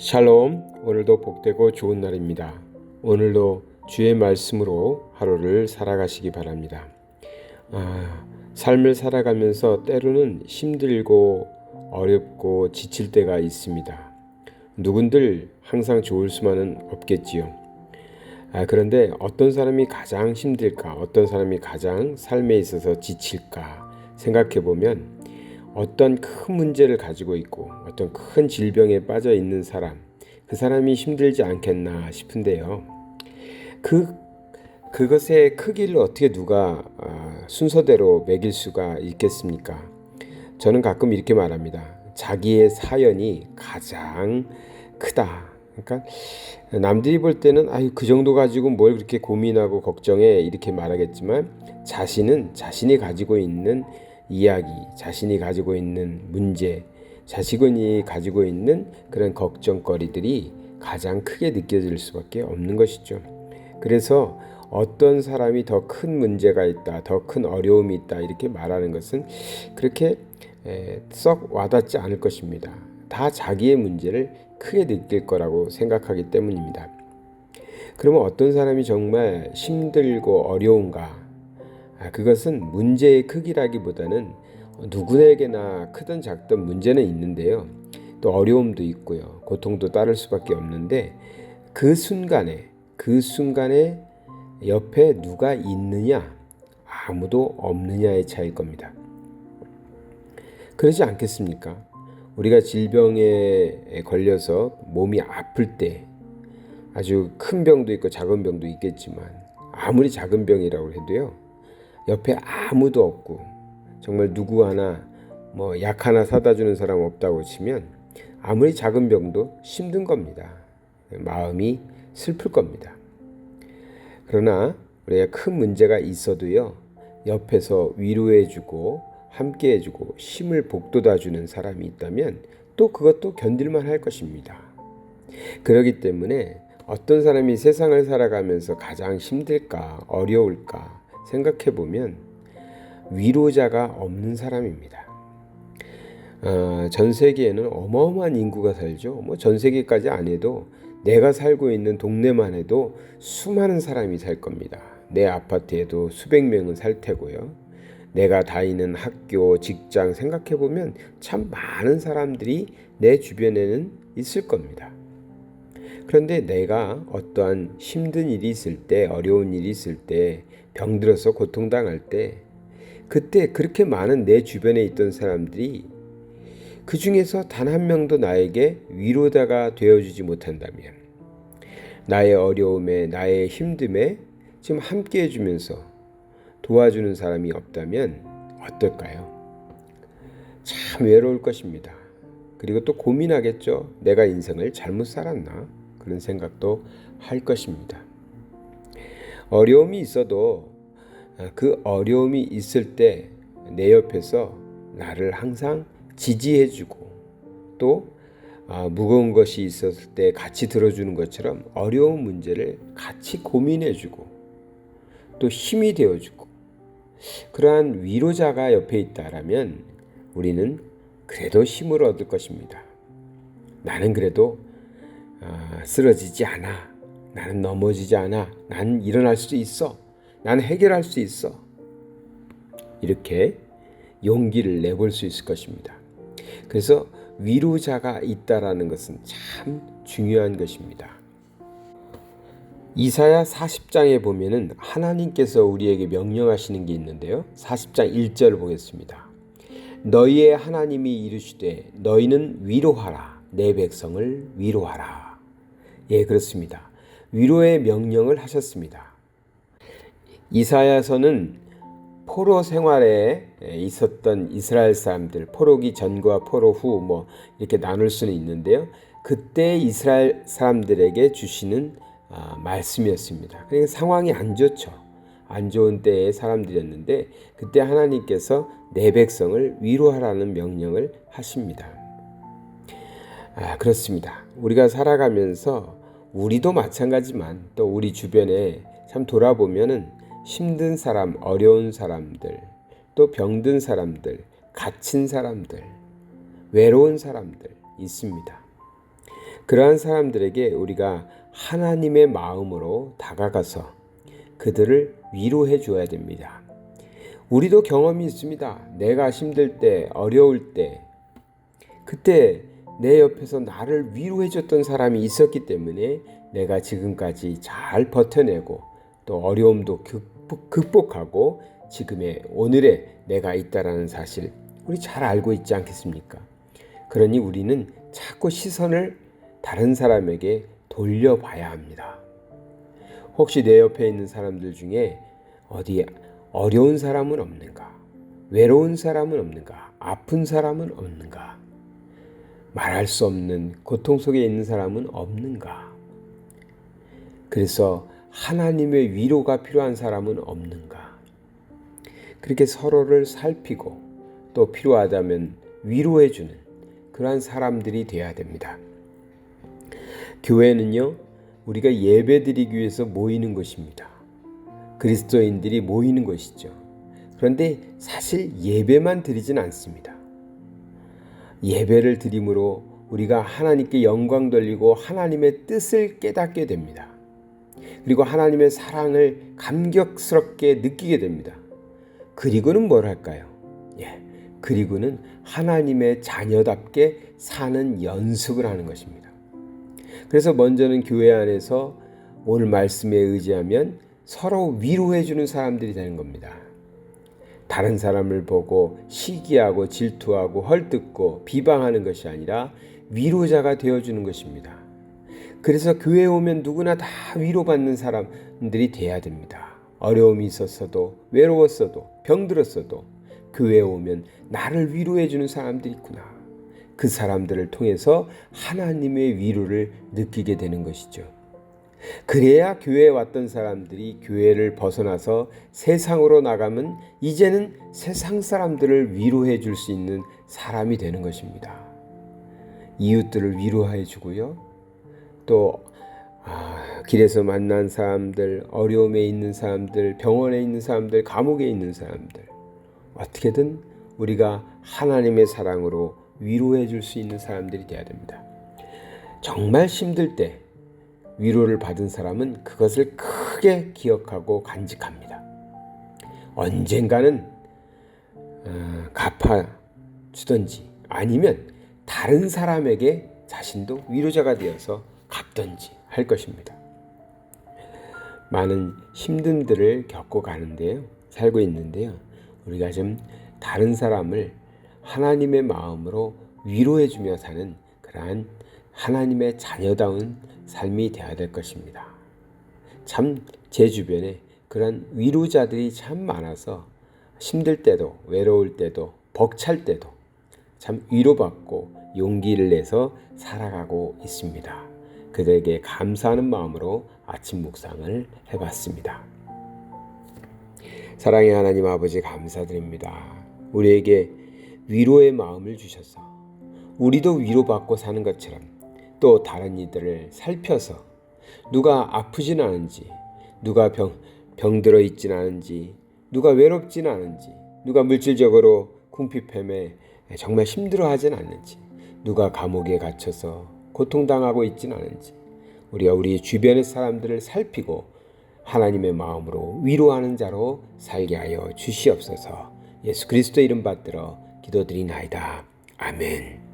샬롬, 오늘도 복되고 좋은 날입니다. 오늘도 주의 말씀으로 하루를 살아가시기 바랍니다. 삶을 살아가면서 때로는 힘들고 어렵고 지칠 때가 있습니다. 누군들 항상 좋을 수만은 없겠지요. 그런데 어떤 사람이 가장 힘들까? 어떤 사람이 가장 삶에 있어서 지칠까? 생각해 보면 어떤 큰 문제를 가지고 있고 어떤 큰 질병에 빠져 있는 사람, 그 사람이 힘들지 않겠나 싶은데요. 그것의 크기를 어떻게 누가 순서대로 매길 수가 있겠습니까? 저는 가끔 이렇게 말합니다. 자기의 사연이 가장 크다. 그러니까 남들이 볼 때는 그 정도 가지고 뭘 그렇게 고민하고 걱정해 이렇게 말하겠지만 자신은 자신이 가지고 있는 이야기, 자신이 가지고 있는 문제, 자신이 가지고 있는 그런 걱정거리들이 가장 크게 느껴질 수밖에 없는 것이죠. 그래서 어떤 사람이 더 큰 문제가 있다, 더 큰 어려움이 있다 이렇게 말하는 것은 그렇게 썩 와닿지 않을 것입니다. 다 자기의 문제를 크게 느낄 거라고 생각하기 때문입니다. 그러면 어떤 사람이 정말 힘들고 어려운가? 그것은 문제의 크기라기보다는 누구에게나 크든 작든 문제는 있는데요. 또 어려움도 있고요. 고통도 따를 수밖에 없는데 그 순간에 옆에 누가 있느냐 아무도 없느냐의 차이일 겁니다. 그러지 않겠습니까? 우리가 질병에 걸려서 몸이 아플 때 아주 큰 병도 있고 작은 병도 있겠지만 아무리 작은 병이라고 해도요. 옆에 아무도 없고 정말 누구 하나 약 하나 사다 주는 사람 없다고 치면 아무리 작은 병도 힘든 겁니다. 마음이 슬플 겁니다. 그러나 우리가 큰 문제가 있어도요. 옆에서 위로해주고 함께해주고 힘을 북돋아주는 사람이 있다면 또 그것도 견딜만 할 것입니다. 그렇기 때문에 어떤 사람이 세상을 살아가면서 가장 힘들까 어려울까 생각해 보면 위로자가 없는 사람입니다. 전 세계에는 어마어마한 인구가 살죠. 전 세계까지 안 해도 내가 살고 있는 동네만 해도 수많은 사람이 살 겁니다. 내 아파트에도 수백 명은 살 테고요. 내가 다니는 학교, 직장 생각해 보면 참 많은 사람들이 내 주변에는 있을 겁니다. 그런데 내가 어떠한 힘든 일이 있을 때, 어려운 일이 있을 때, 병들어서 고통당할 때 그때 그렇게 많은 내 주변에 있던 사람들이 그 중에서 단 한 명도 나에게 위로자가 되어주지 못한다면 나의 어려움에 나의 힘듦에 지금 함께 해주면서 도와주는 사람이 없다면 어떨까요? 참 외로울 것입니다. 그리고 또 고민하겠죠. 내가 인생을 잘못 살았나? 그런 생각도 할 것입니다. 어려움이 있어도 그 어려움이 있을 때 내 옆에서 나를 항상 지지해주고 또 무거운 것이 있었을 때 같이 들어주는 것처럼 어려운 문제를 같이 고민해주고 또 힘이 되어주고 그러한 위로자가 옆에 있다라면 우리는 그래도 힘을 얻을 것입니다. 나는 그래도 쓰러지지 않아. 나는 넘어지지 않아. 나는 일어날 수 있어. 나는 해결할 수 있어. 이렇게 용기를 내볼 수 있을 것입니다. 그래서 위로자가 있다라는 것은 참 중요한 것입니다. 이사야 40장에 보면은 하나님께서 우리에게 명령하시는 게 있는데요. 40장 1절을 보겠습니다. 너희의 하나님이 이르시되 너희는 위로하라. 내 백성을 위로하라. 예, 그렇습니다. 위로의 명령을 하셨습니다. 이사야서는 포로 생활에 있었던 이스라엘 사람들, 포로기 전과 포로 후 이렇게 나눌 수는 있는데요. 그때 이스라엘 사람들에게 주시는 말씀이었습니다. 그러니까 상황이 안 좋죠. 안 좋은 때의 사람들이었는데 그때 하나님께서 내 백성을 위로하라는 명령을 하십니다. 그렇습니다. 우리가 살아가면서 우리도 마찬가지지만 또 우리 주변에 참 돌아보면은 힘든 사람, 어려운 사람들, 또 병든 사람들, 갇힌 사람들, 외로운 사람들 있습니다. 그러한 사람들에게 우리가 하나님의 마음으로 다가가서 그들을 위로해 줘야 됩니다. 우리도 경험이 있습니다. 내가 힘들 때, 어려울 때, 그때 내 옆에서 나를 위로해 줬던 사람이 있었기 때문에 내가 지금까지 잘 버텨내고 또 어려움도 극복하고 지금의 오늘의 내가 있다라는 사실 우리 잘 알고 있지 않겠습니까? 그러니 우리는 자꾸 시선을 다른 사람에게 돌려봐야 합니다. 혹시 내 옆에 있는 사람들 중에 어디 어려운 사람은 없는가? 외로운 사람은 없는가? 아픈 사람은 없는가? 말할 수 없는 고통 속에 있는 사람은 없는가? 그래서 하나님의 위로가 필요한 사람은 없는가? 그렇게 서로를 살피고 또 필요하다면 위로해주는 그러한 사람들이 되어야 됩니다. 교회는요, 우리가 예배드리기 위해서 모이는 것입니다. 그리스도인들이 모이는 것이죠. 그런데 사실 예배만 드리진 않습니다. 예배를 드림으로 우리가 하나님께 영광 돌리고 하나님의 뜻을 깨닫게 됩니다. 그리고 하나님의 사랑을 감격스럽게 느끼게 됩니다. 그리고는 뭘 할까요? 그리고는 하나님의 자녀답게 사는 연습을 하는 것입니다. 그래서 먼저는 교회 안에서 오늘 말씀에 의지하면 서로 위로해주는 사람들이 되는 겁니다. 다른 사람을 보고 시기하고 질투하고 헐뜯고 비방하는 것이 아니라 위로자가 되어주는 것입니다. 그래서 교회에 오면 누구나 다 위로받는 사람들이 돼야 됩니다. 어려움이 있었어도 외로웠어도 병들었어도 교회에 오면 나를 위로해주는 사람들이 있구나. 그 사람들을 통해서 하나님의 위로를 느끼게 되는 것이죠. 그래야 교회에 왔던 사람들이 교회를 벗어나서 세상으로 나가면 이제는 세상 사람들을 위로해 줄 수 있는 사람이 되는 것입니다. 이웃들을 위로해 주고요. 또 길에서 만난 사람들, 어려움에 있는 사람들, 병원에 있는 사람들, 감옥에 있는 사람들 어떻게든 우리가 하나님의 사랑으로 위로해 줄 수 있는 사람들이 되어야 됩니다. 정말 힘들 때 위로를 받은 사람은 그것을 크게 기억하고 간직합니다. 언젠가는 갚아주든지 아니면 다른 사람에게 자신도 위로자가 되어서 갚든지 할 것입니다. 많은 힘듦들을 겪고 가는데요. 살고 있는데요. 우리가 좀 다른 사람을 하나님의 마음으로 위로해주며 사는 그러한 하나님의 자녀다운 삶이 되어야 될 것입니다. 참 제 주변에 그런 위로자들이 참 많아서 힘들 때도 외로울 때도 벅찰 때도 참 위로받고 용기를 내서 살아가고 있습니다. 그들에게 감사하는 마음으로 아침 묵상을 해봤습니다. 사랑의 하나님 아버지 감사드립니다. 우리에게 위로의 마음을 주셔서 우리도 위로받고 사는 것처럼 또 다른 이들을 살펴서 누가 아프진 않은지, 누가 병들어 있진 않은지, 누가 외롭진 않은지, 누가 물질적으로 궁핍함에 정말 힘들어하진 않는지, 누가 감옥에 갇혀서 고통당하고 있진 않은지 우리가 우리 주변의 사람들을 살피고 하나님의 마음으로 위로하는 자로 살게 하여 주시옵소서. 예수 그리스도 이름 받들어 기도드리나이다. 아멘.